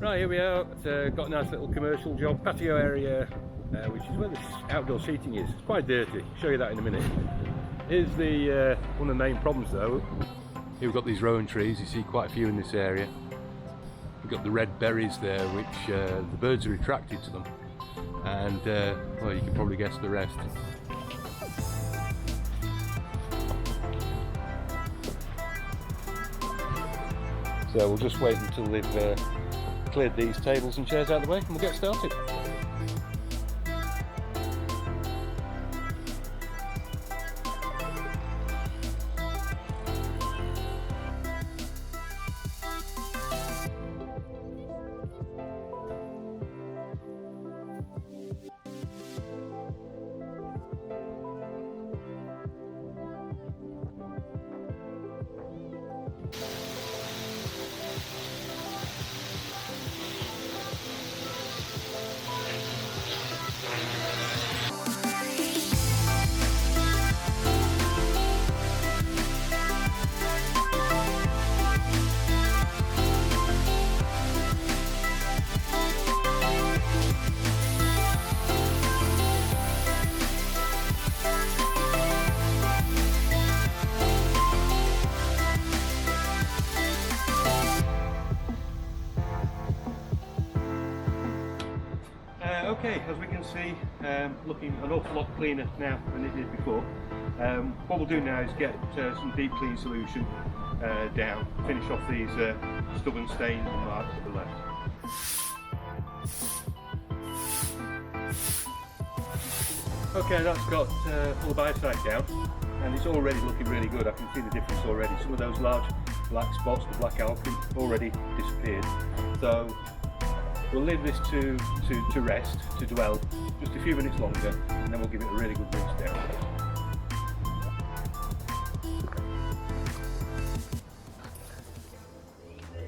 Right, here we are. Got a nice little commercial job, patio area, which is where this outdoor seating is. It's quite dirty. I'll show you that in a minute. Here's the one of the main problems though. Here we've got these rowan trees. You see quite a few in this area. We've got the red berries there, which the birds are attracted to them, and well, you can probably guess the rest. So we'll just wait until they've cleared these tables and chairs out of the way and we'll get started. Okay, as we can see, looking an awful lot cleaner now than it did before. What we'll do now is get some deep clean solution down, finish off these stubborn stains and marks to the left. Okay, that's got all the biocide down and it's already looking really good. I can see the difference already. Some of those large black spots, the black alkali, already disappeared. So we'll leave this to rest, to dwell, just a few minutes longer, and then we'll give it a really good rinse down.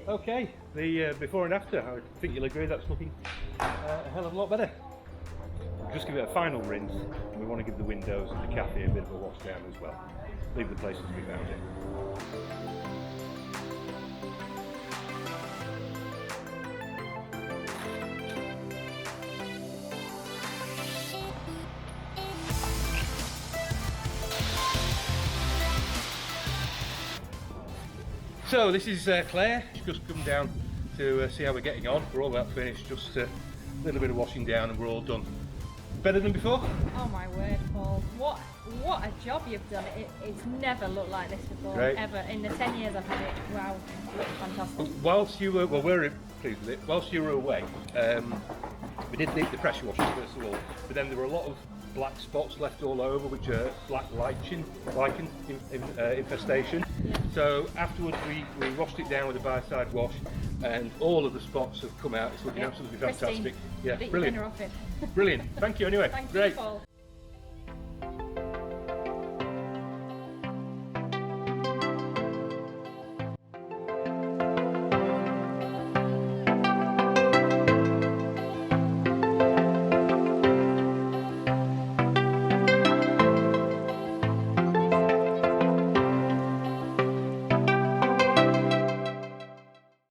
Okay, the before and after, I think you'll agree that's looking a hell of a lot better. We'll just give it a final rinse, and we want to give the windows and the cafe a bit of a wash down as well. Leave the place as we found it. So this is Claire. She's just come down to see how we're getting on. We're all about finished, just a little bit of washing down and we're all done. Better than before? Oh my word, Paul. What a job you've done. It's never looked like this before, Great. ever. In the 10 years I've had it, wow, it looks fantastic. Whilst you were, well, we're pleased with it, whilst you were away, we did need the pressure washers first of all, but then there were a lot of black spots left all over, which are black lichen infestation. Yeah. So afterwards we washed it down with a biocide wash and all of the spots have come out. It's looking absolutely fantastic. Pristine. Yeah, Brilliant. brilliant. Brilliant. Thank you anyway. Thank Great. you, Paul.